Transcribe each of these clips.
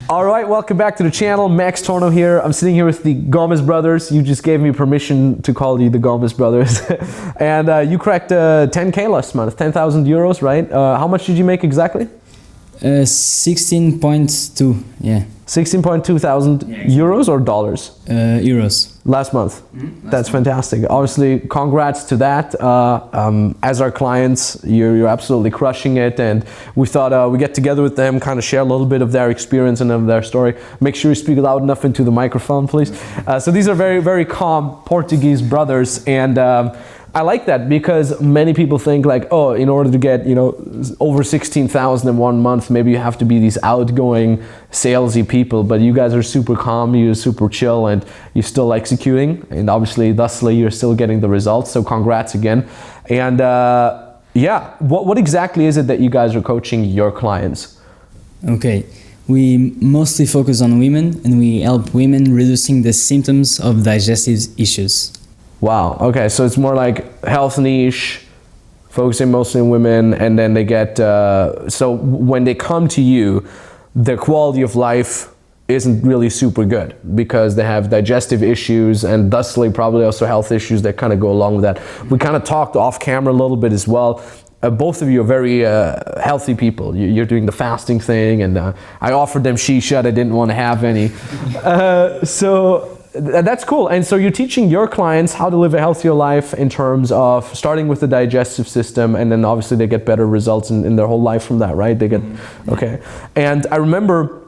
All right, welcome back to the channel. Max Tornow here. I'm sitting here with the Gomes Brothers. You just gave me permission to call you the Gomes Brothers. And you cracked 10K last month, 10,000 euros, right? How much did you make exactly? 16.2, yeah. 16.2 thousand euros or dollars? Euros. Last month. That's fantastic. Obviously, congrats to that. As our clients, you're absolutely crushing it, and we thought we get together with them, kind of share a little bit of their experience and of their story. Make sure you speak loud enough into the microphone, please. So these are very, very calm Portuguese brothers, and I like that because many people think like, oh, in order to get, over 16,000 in 1 month, maybe you have to be these outgoing, salesy people, but you guys are super calm, you're super chill, and you're still executing, and obviously, thusly, you're still getting the results, so congrats again. And yeah, what exactly is it that you guys are coaching your clients? Okay, we mostly focus on women, and we help women reducing the symptoms of digestive issues. Wow, okay, so it's more like health niche, focusing mostly on women, and then they get, so when they come to you, their quality of life isn't really super good because they have digestive issues and thusly probably also health issues that kind of go along with that. We kind of talked off camera a little bit as well. Both of you are very healthy people. You're doing the fasting thing, and I offered them shisha, they didn't want to have any. So that's cool. And so you're teaching your clients how to live a healthier life in terms of starting with the digestive system, and then obviously they get better results in their whole life from that, right? They get, okay. And I remember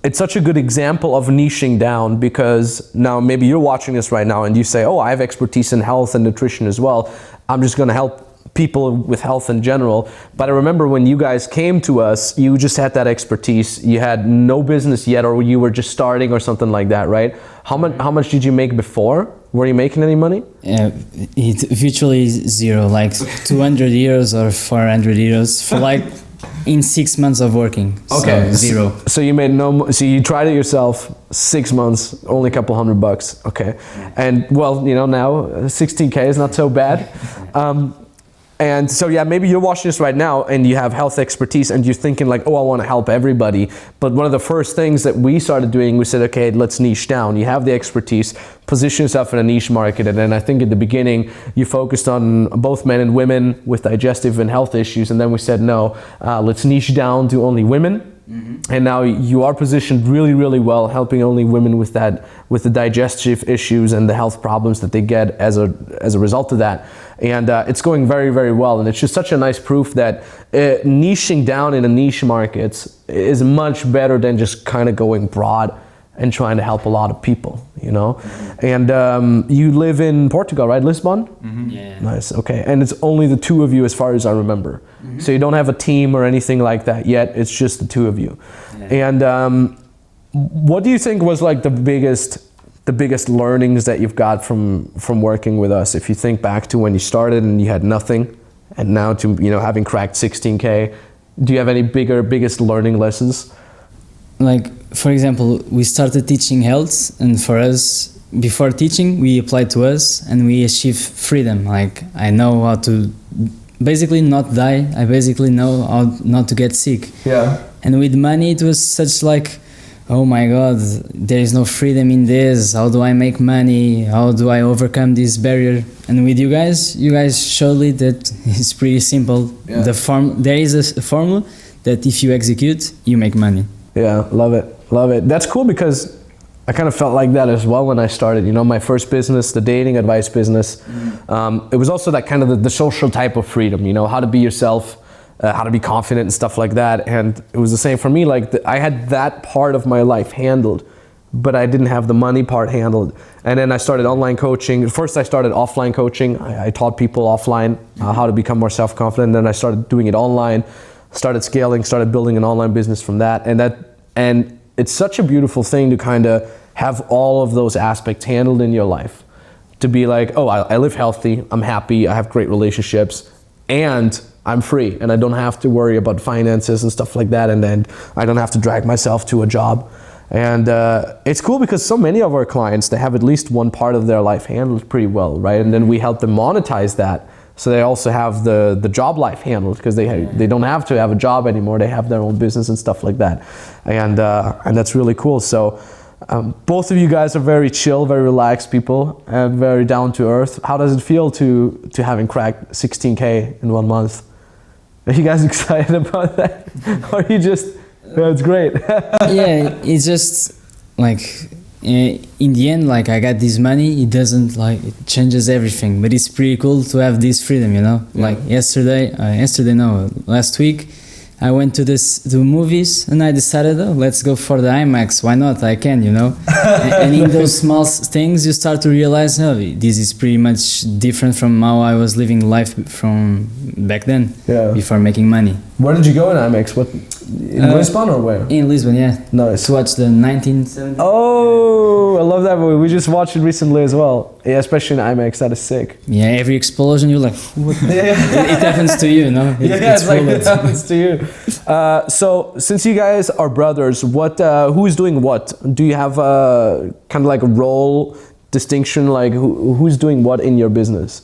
it's such a good example of niching down, because now maybe you're watching this right now and you say, oh, I have expertise in health and nutrition as well. I'm just going to help people with health in general. But I remember when you guys came to us, you just had that expertise. You had no business yet, or you were just starting or something like that, right? How much did you make before? Were you making any money? It virtually zero, like 200 euros or 400 euros for like in 6 months of working. Okay, so zero. So you made so you tried it yourself, 6 months, only a couple $100. Okay, and well, now 16K is not so bad. And so yeah, maybe you're watching this right now and you have health expertise and you're thinking like, oh, I want to help everybody. But one of the first things that we started doing, we said, okay, let's niche down. You have the expertise, position yourself in a niche market. And then I think at the beginning, you focused on both men and women with digestive and health issues. And then we said, no, let's niche down to only women. And now you are positioned really, really well, helping only women with the digestive issues and the health problems that they get as a result of that. And it's going very, very well. And it's just such a nice proof that niching down in a niche markets is much better than just kind of going broad and trying to help a lot of people, And you live in Portugal, right? Lisbon? Yeah. Nice, okay. And it's only the two of you as far as I remember. So you don't have a team or anything like that yet, it's just the two of you. Yeah. And what do you think was like the biggest learnings that you've got from working with us? If you think back to when you started and you had nothing, and now to having cracked 16K, do you have any biggest learning lessons? Like, for example, we started teaching health, and for us, before teaching, we applied to us and we achieved freedom. Like, I know how to basically not die. I basically know how not to get sick. Yeah. And with money, it was such like, oh my God, there is no freedom in this. How do I make money? How do I overcome this barrier? And with you guys showed it that it's pretty simple. Yeah. There is a formula that if you execute, you make money. Yeah, love it, love it. That's cool because I kind of felt like that as well when I started. My first business, the dating advice business, it was also that kind of the social type of freedom, how to be yourself, how to be confident and stuff like that. And it was the same for me. Like I had that part of my life handled, but I didn't have the money part handled. And then I started online coaching. First I started offline coaching. I taught people offline how to become more self-confident. Then I started doing it online, started scaling, started building an online business from that. And it's such a beautiful thing to kind of have all of those aspects handled in your life. To be like, oh, I live healthy, I'm happy, I have great relationships, and I'm free, and I don't have to worry about finances and stuff like that, and then I don't have to drag myself to a job. And it's cool because so many of our clients, they have at least one part of their life handled pretty well, right? And then we help them monetize that So they also have the job life handled, because they don't have to have a job anymore. They have their own business and stuff like that, and that's really cool. So both of you guys are very chill, very relaxed people, and very down to earth. How does it feel to having cracked 16K in 1 month? Are you guys excited about that? Or are you just, it's great? Yeah, it's just like in the end, like I got this money, it doesn't like, it changes everything, but it's pretty cool to have this freedom, you know? Yeah. Like last week, I went to the movies and I decided, oh, let's go for the IMAX. Why not? I can, you know? And in those small things, you start to realize, oh, this is pretty much different from how I was living life from back then, before making money. Where did you go in IMAX? In Lisbon or where? In Lisbon, yeah. Nice. To watch the 1970. Oh, I love that movie. We just watched it recently as well. Yeah, especially in IMAX. That is sick. Yeah, every explosion, you're like, what? It happens to you, no? It's like it happens to you. So, since you guys are brothers, who is doing what? Do you have kind of like a role distinction? Like who's doing what in your business?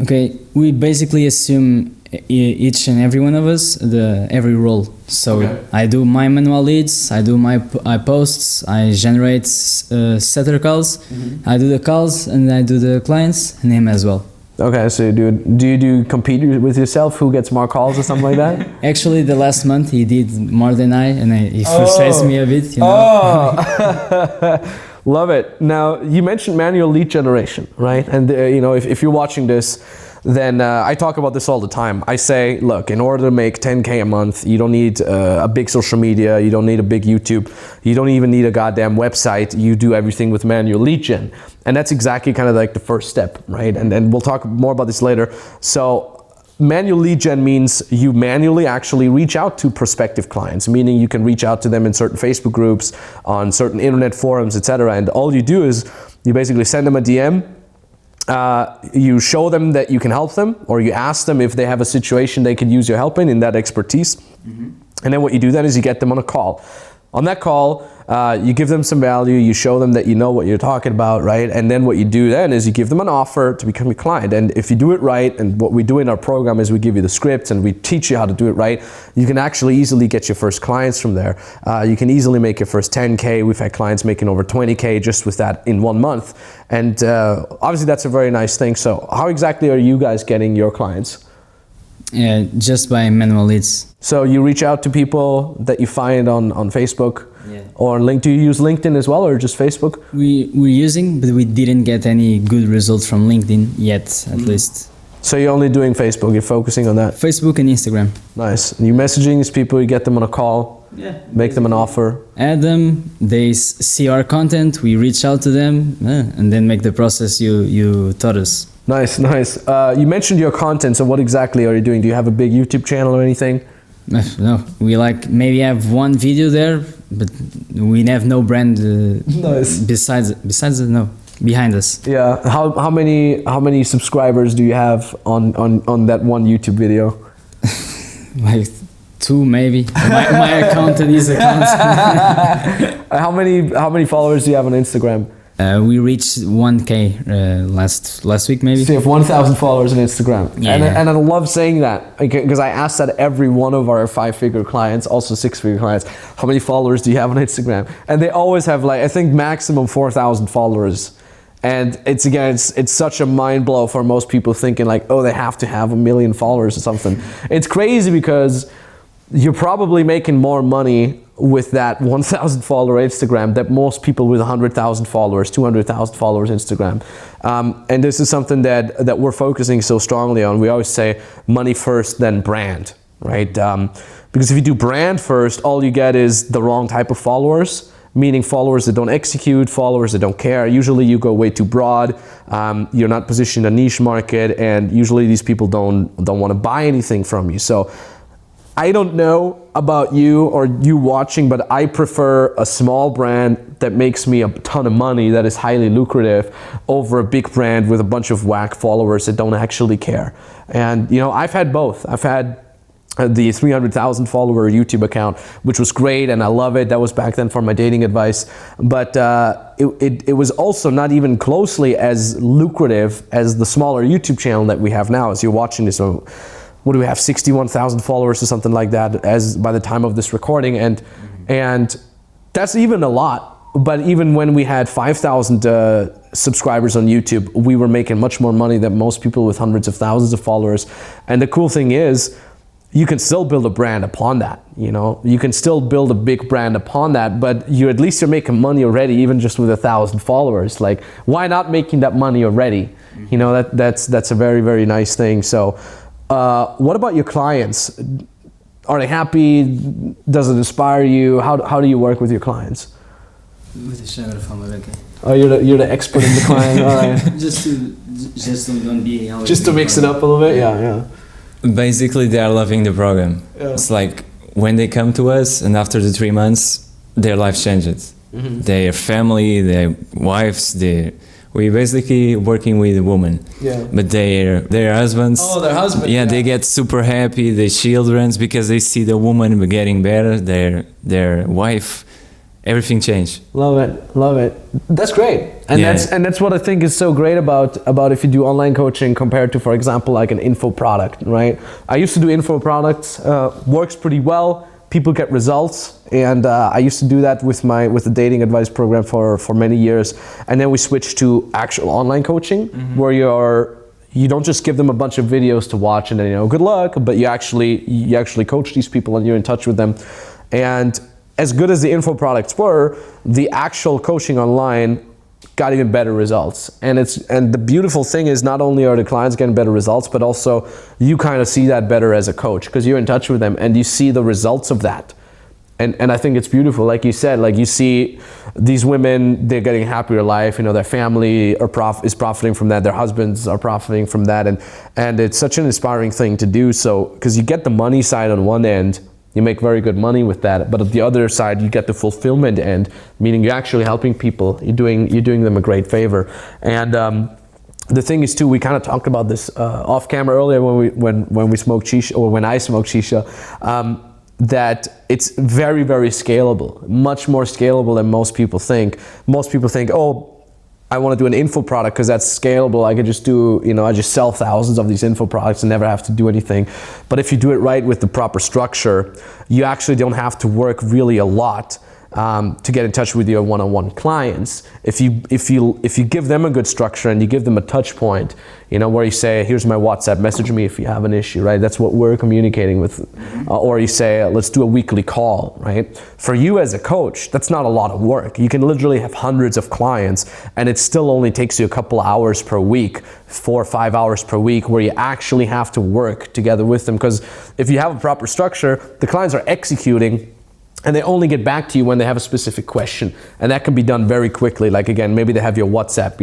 Okay, we basically assume each and every one of us every role. So I do my manual leads, I do my posts, I generate setter calls, I do the calls, and I do the clients and him as well. Okay, so do you compete with yourself? Who gets more calls or something like that? Actually, the last month he did more than I, and he frustrates me a bit. You know? Oh, love it. Now you mentioned manual lead generation, right? And you know, if you're watching this, then I talk about this all the time. I say, look, in order to make 10K a month, you don't need a big social media, you don't need a big YouTube, you don't even need a goddamn website. You do everything with manual lead gen. And that's exactly kind of like the first step, right? And we'll talk more about this later. So manual lead gen means you manually actually reach out to prospective clients, meaning you can reach out to them in certain Facebook groups, on certain internet forums, etc. And all you do is you basically send them a DM. You show them that you can help them, or you ask them if they have a situation they could use your help in that expertise. And then what you do then is you get them on a call. On that call, you give them some value, you show them that you know what you're talking about, right? And then what you do then is you give them an offer to become a client. And if you do it right, and what we do in our program is we give you the scripts and we teach you how to do it right, you can actually easily get your first clients from there. You can easily make your first 10K. We've had clients making over 20K just with that in 1 month. And obviously that's a very nice thing. So how exactly are you guys getting your clients? Yeah, just by manual leads. So you reach out to people that you find on Facebook, or do you use LinkedIn as well, or just Facebook? We're using, but we didn't get any good results from LinkedIn yet, at least. So you're only doing Facebook, you're focusing on that? Facebook and Instagram. Nice. And you're messaging these people, you get them on a call, make them an offer. Add them, they see our content, we reach out to them, and then make the process you taught us. Nice, nice. You mentioned your content, so what exactly are you doing? Do you have a big YouTube channel or anything? No, we maybe have one video there, but we have no brand nice. behind us. Yeah, how many subscribers do you have on that one YouTube video? Like 2 maybe. My account and his account. How many followers do you have on Instagram? We reached 1K last week maybe. So you have 1,000 followers on Instagram. Yeah. And I love saying that, because I asked that every one of our 5-figure clients, also 6-figure clients, how many followers do you have on Instagram? And they always have, like, I think maximum 4,000 followers. And it's such a mind blow for most people, thinking like, oh, they have to have 1 million followers or something. It's crazy, because you're probably making more money with that 1,000 follower Instagram that most people with 100,000 followers, 200,000 followers Instagram. And this is something that we're focusing so strongly on. We always say money first, then brand, right? Because if you do brand first, all you get is the wrong type of followers, meaning followers that don't execute, followers that don't care. Usually you go way too broad. You're not positioned in a niche market, and usually these people don't want to buy anything from you. So I don't know about you or you watching, but I prefer a small brand that makes me a ton of money, that is highly lucrative, over a big brand with a bunch of whack followers that don't actually care. And you know, I've had both. I've had the 300,000 follower YouTube account, which was great, and I love it. That was back then for my dating advice. But it was also not even closely as lucrative as the smaller YouTube channel that we have now. As you're watching this, so what do we have, 61,000 followers or something like that as by the time of this recording, and that's even a lot. But even when we had 5,000 subscribers on YouTube, we were making much more money than most people with hundreds of thousands of followers. And the cool thing is, you can still build a brand upon that, you know? You can still build a big brand upon that, but at least you're making money already, even just with 1,000 followers. Like, why not making that money already? You know, that's a very, very nice thing. So, what about your clients? Are they happy? Does it inspire you? How do you work with your clients? Oh, you're the expert in the client. All right. just to don't be always just to mix it up a little bit. Yeah. Basically, they are loving the program. Yeah. It's like when they come to us, and after the 3 months, their life changes. Mm-hmm. Their family, their wives, we basically working with a woman. Yeah. But their husbands. Oh, their husband. Yeah, they get super happy. Their children, because they see the woman getting better. Their wife. Everything changed. Love it. That's great, and that's what I think is so great about if you do online coaching compared to, for example, like an info product, right? I used to do info products, works pretty well. People get results, and I used to do that with the dating advice program for many years, and then we switched to actual online coaching, where you don't just give them a bunch of videos to watch and then good luck, but you actually coach these people and you're in touch with them, and as good as the info products were, the actual coaching online got even better results. And the beautiful thing is, not only are the clients getting better results, but also you kind of see that better as a coach, because you're in touch with them and you see the results of that. And I think it's beautiful. Like you said, like you see these women, they're getting a happier life, their family is profiting from that, their husbands are profiting from that, and it's such an inspiring thing to do. So, because you get the money side on one end, you make very good money with that, but at the other side, you get the fulfillment end, meaning you're actually helping people. You're doing them a great favor. And the thing is too, we kind of talked about this off camera earlier when we smoked shisha, or when I smoked shisha, that it's very, very scalable, much more scalable than most people think. Most people think, oh, I want to do an info product because that's scalable. I could just do, I just sell thousands of these info products and never have to do anything. But if you do it right with the proper structure, you actually don't have to work really a lot to get in touch with your one-on-one clients. If you give them a good structure and you give them a touch point, where you say, here's my WhatsApp, message me if you have an issue, right? That's what we're communicating with. Or you say, let's do a weekly call, right? For you as a coach, that's not a lot of work. You can literally have hundreds of clients and it still only takes you a couple hours per week, 4 or 5 hours per week, where you actually have to work together with them. Because if you have a proper structure, the clients are executing, and they only get back to you when they have a specific question. And that can be done very quickly. Like again, maybe they have your WhatsApp,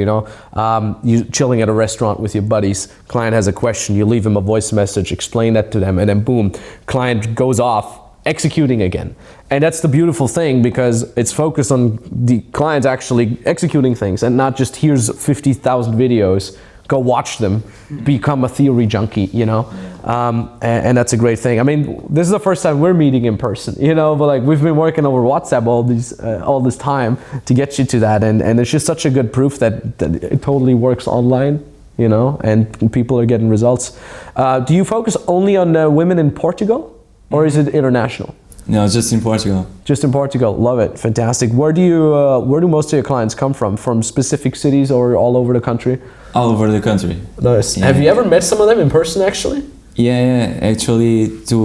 you chilling at a restaurant with your buddies, client has a question, you leave them a voice message, explain that to them, and then boom, client goes off, executing again. And that's the beautiful thing, because it's focused on the clients actually executing things, and not just here's 50,000 videos, go watch them, become a theory junkie, and that's a great thing. I mean, this is the first time we're meeting in person, but like we've been working over WhatsApp all this time to get you to that, and it's just such a good proof that it totally works online, and people are getting results. Do you focus only on women in Portugal, or is it international? No, just in Portugal. Just in Portugal. Love it. Fantastic. Where do most of your clients come from? From specific cities or all over the country? All over the country. Nice. Yeah. Have you ever met some of them in person, actually? Yeah. Actually, 2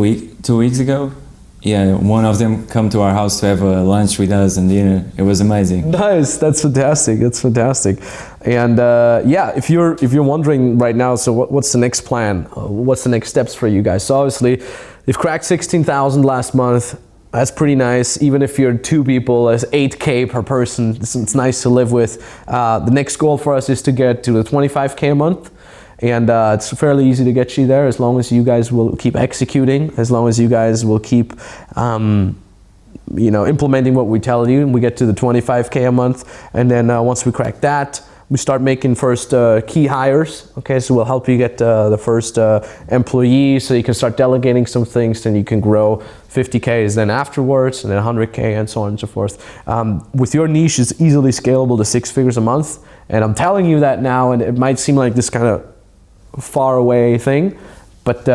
weeks ago, one of them come to our house to have a lunch with us and dinner. It was amazing. Nice. That's fantastic. And if you're wondering right now, so what's the next plan? What's the next steps for you guys? So obviously, you've cracked 16,000 last month. That's pretty nice. Even if you're 2 people, that's 8K per person. It's nice to live with. The next goal for us is to get to the 25K a month. And it's fairly easy to get you there, as long as you guys will keep executing, as long as you guys will keep implementing what we tell you, and we get to the 25K a month. And then once we crack that, we start making first key hires. Okay, so we'll help you get the first employee, so you can start delegating some things, then you can grow 50Ks then afterwards, and then 100K, and so on and so forth. With your niche, it's easily scalable to 6 figures a month, and I'm telling you that now, and it might seem like this kind of far away thing, but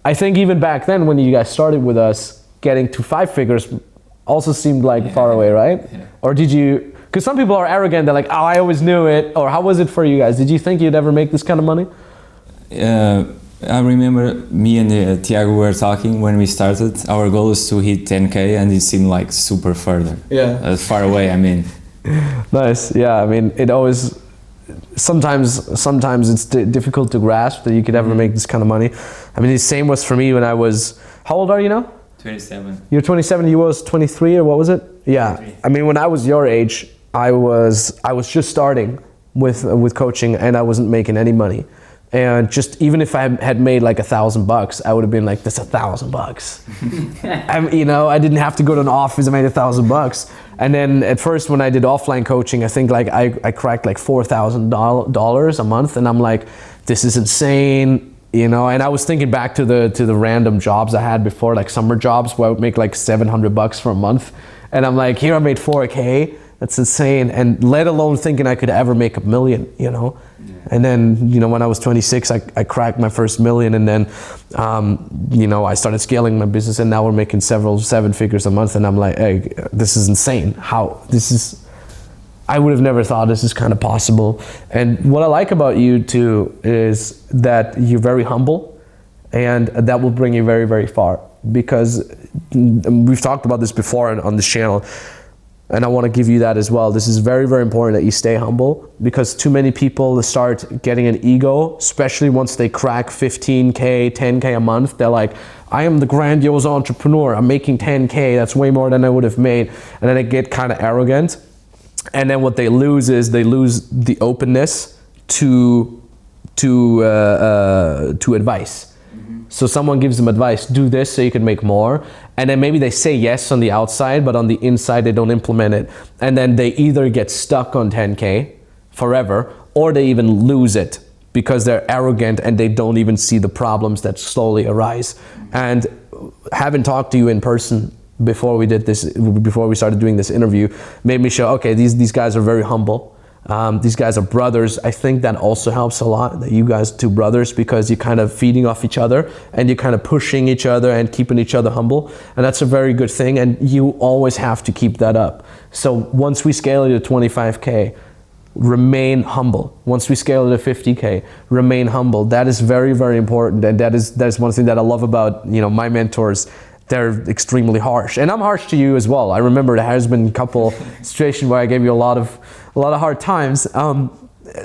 I think even back then when you guys started with us, getting to 5 figures also seemed like far away, right? Yeah. Or did you, because some people are arrogant, they're like, oh, I always knew it, or how was it for you guys? Did you think you'd ever make this kind of money? I remember me and Tiago were talking when we started. Our goal is to hit 10K, and it seemed like super further. Yeah. Far away, I mean. Nice, yeah, I mean, it always, sometimes it's difficult to grasp that you could ever make this kind of money. I mean, the same was for me when I was, how old are you now? 27. You're 27, you was 23, or what was it? Yeah, 23. I mean, when I was your age, I was just starting with coaching, and I wasn't making any money. And just even if I had made like $1,000, I would have been like, that's $1,000. You know, I didn't have to go to an office. I made $1,000. And then at first, when I did offline coaching, I think like I cracked like $4,000 a month, and I'm like, this is insane. You know, and I was thinking back to the random jobs I had before, like summer jobs where I would make like $700 for a month, and I'm like, here I made 4K. That's insane, and let alone thinking I could ever make $1 million. You know, and then when I was 26, I cracked my first $1 million, and then I started scaling my business, and now we're making 7 figures a month, and I'm like, hey, this is insane. I would have never thought this is kind of possible. And what I like about you too is that you're very humble, and that will bring you very, very far, because we've talked about this before on this channel, and I want to give you that as well. This is very, very important that you stay humble, because too many people start getting an ego, especially once they crack 15K, 10K a month. They're like, I am the grandiose entrepreneur. I'm making 10K. That's way more than I would have made. And then they get kind of arrogant. And then what they lose is they lose the openness to advice. So someone gives them advice, do this so you can make more, and then maybe they say yes on the outside, but on the inside they don't implement it, and then they either get stuck on 10K forever, or they even lose it because they're arrogant and they don't even see the problems that slowly arise. And having talked to you in person before we started doing this interview, made me show, okay, these guys are very humble. These guys are brothers. I think that also helps a lot, that you guys are 2 brothers, because you're kind of feeding off each other, and you're kind of pushing each other and keeping each other humble. And that's a very good thing, and you always have to keep that up. So once we scale it to 25K, remain humble. Once we scale it to 50K, remain humble. That is very, very important, and that is one thing that I love about my mentors. They're extremely harsh, and I'm harsh to you as well. I remember there has been a couple situations where I gave you a lot of hard times.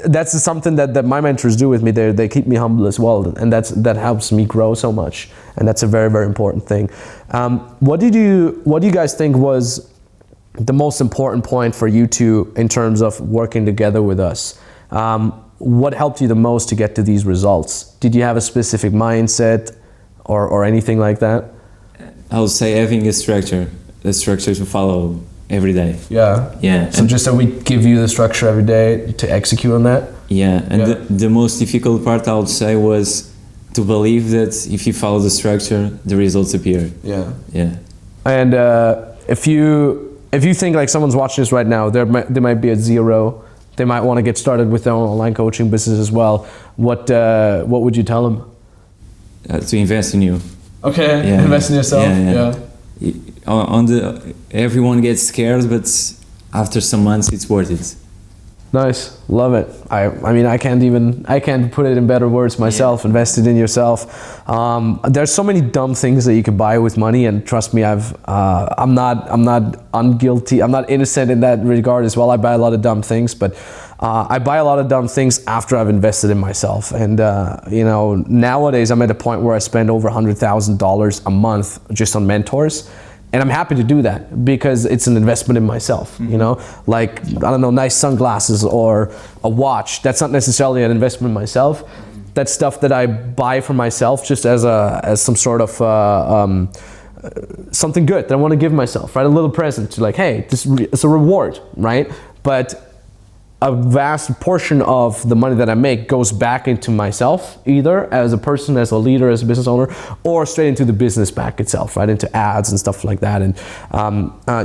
That's something that my mentors do with me. They keep me humble as well, and that helps me grow so much. And that's a very, very important thing. What do you guys think was the most important point for you two in terms of working together with us? What helped you the most to get to these results? Did you have a specific mindset or anything like that? I would say having a structure to follow every day. Yeah. Yeah. So just that we give you the structure every day to execute on that? Yeah, and the most difficult part, I would say, was to believe that if you follow the structure, the results appear. Yeah. Yeah. And if you think like someone's watching this right now, they might be at 0, they might want to get started with their own online coaching business as well. What would you tell them? To invest in you. Okay, yeah, invest in yourself. Everyone gets scared, but after some months it's worth it. Nice, love it. I mean, I can't put it in better words myself. Invested in yourself. There's so many dumb things that you can buy with money, and trust me, I'm not unguilty. I'm not innocent in that regard as well. I buy a lot of dumb things, but I buy a lot of dumb things after I've invested in myself. And nowadays I'm at a point where I spend over $100,000 a month just on mentors. And I'm happy to do that because it's an investment in myself, like, I don't know, nice sunglasses or a watch. That's not necessarily an investment in myself. That's stuff that I buy for myself just as some sort of something good that I want to give myself, right? A little present, like, hey, it's a reward, right? But a vast portion of the money that I make goes back into myself, either as a person, as a leader, as a business owner, or straight into the business back itself, right, into ads and stuff like that. And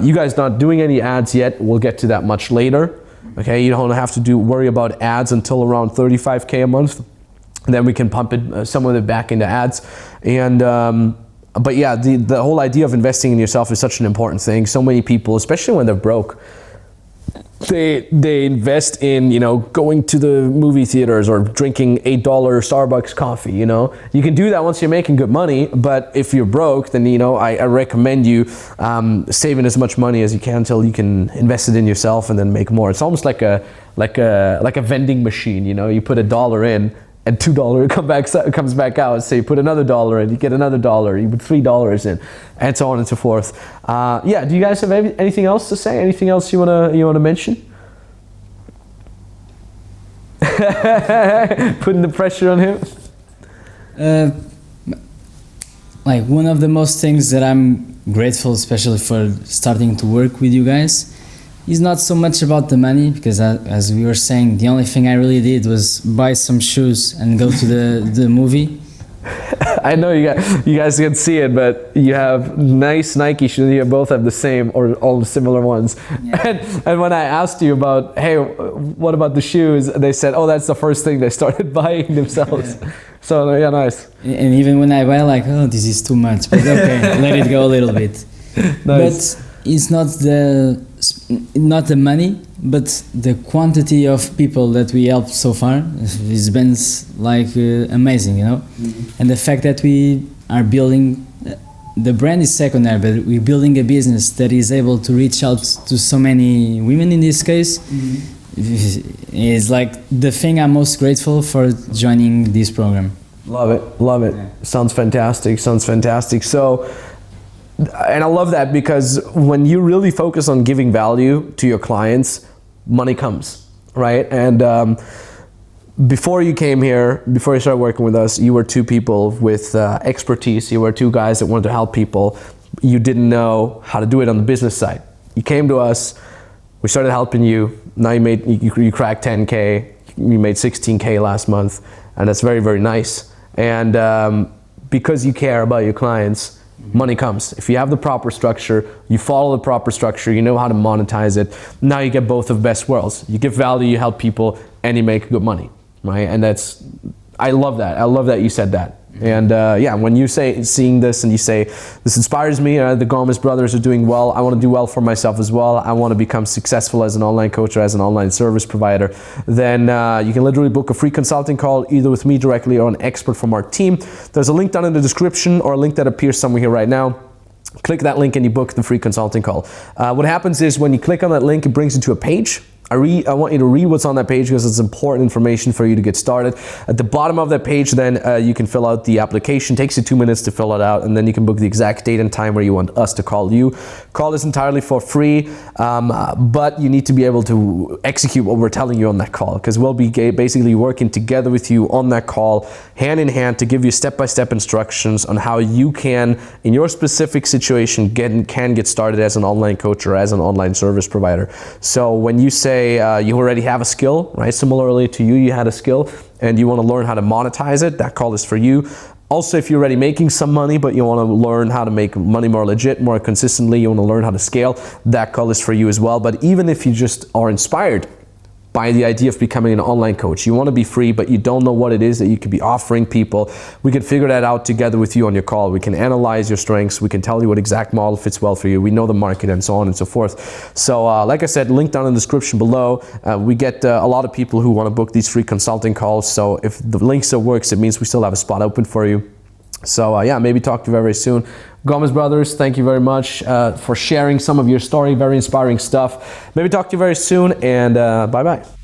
you guys not doing any ads yet, we'll get to that much later. Okay, you don't have to worry about ads until around 35K a month. Then we can pump it, some of it back into ads. And but yeah, the whole idea of investing in yourself is such an important thing. So many people, especially when they're broke, they invest in, you know, going to the movie theaters or drinking $8 Starbucks coffee. You know, you can do that once you're making good money, but if you're broke, then, you know, I recommend you saving as much money as you can until you can invest it in yourself and then make more. It's almost like a vending machine. You know, you put $1 in and $2 comes back out. So you put another $1 in, you get another $1, you put $3 in, and so on and so forth. Yeah, do you guys have anything else to say? Anything else you wanna mention? Putting the pressure on him. Like one of the most things that I'm grateful, especially for starting to work with you guys, is not so much about the money, because as we were saying, the only thing I really did was buy some shoes and go to the movie. I know you guys can see it, but you have nice Nike shoes. You both have the same or all similar ones. Yeah. And when I asked you about, hey, what about the shoes? They said, oh, that's the first thing they started buying themselves. Yeah. So yeah, nice. And even when I buy, like, oh, this is too much, but okay, let it go a little bit. Nice. But it's not the money, but the quantity of people that we helped so far has been like amazing, you know. Mm-hmm. And the fact that we are building, the brand is secondary, but we're building a business that is able to reach out to so many women in this case, mm-hmm. is like the thing I'm most grateful for joining this program. Love it. Yeah. Sounds fantastic. So, and I love that, because when you really focus on giving value to your clients, money comes, right? And before you came here, before you started working with us, you were two people with expertise. You were two guys that wanted to help people. You didn't know how to do it on the business side. You came to us, we started helping you. Now you cracked 10K, you made 16K last month, and that's very, very nice. And because you care about your clients, money comes. If you have the proper structure, you follow the proper structure, you know how to monetize it, now you get both of best worlds. You give value, you help people, and you make good money, right? And I love that. I love that you said that. And yeah, when you seeing this and you say, this inspires me, the Gomes Brothers are doing well, I want to do well for myself as well, I want to become successful as an online coach or as an online service provider, then you can literally book a free consulting call either with me directly or an expert from our team. There's a link down in the description or a link that appears somewhere here right now. Click that link and you book the free consulting call. What happens is when you click on that link, it brings you to a page. I want you to read what's on that page because it's important information for you to get started. At the bottom of that page, then you can fill out the application. It takes you 2 minutes to fill it out, and then you can book the exact date and time where you want us to call you. Call is entirely for free, but you need to be able to execute what we're telling you on that call, because we'll be basically working together with you on that call, hand in hand, to give you step-by-step instructions on how you can, in your specific situation, can get started as an online coach or as an online service provider. So when you say you already have a skill, right? Similarly to you had a skill and you want to learn how to monetize it, that call is for you. Also, if you're already making some money, but you want to learn how to make money more legit, more consistently, you want to learn how to scale, that call is for you as well. But even if you just are inspired by the idea of becoming an online coach, you want to be free, but you don't know what it is that you could be offering people, we can figure that out together with you on your call. We can analyze your strengths. We can tell you what exact model fits well for you. We know the market and so on and so forth. So like I said, link down in the description below. We get a lot of people who want to book these free consulting calls. So if the link still works, it means we still have a spot open for you. So yeah, maybe talk to you very, very soon. Gomes Brothers, thank you very much for sharing some of your story. Very inspiring stuff. Maybe talk to you very soon, and bye-bye.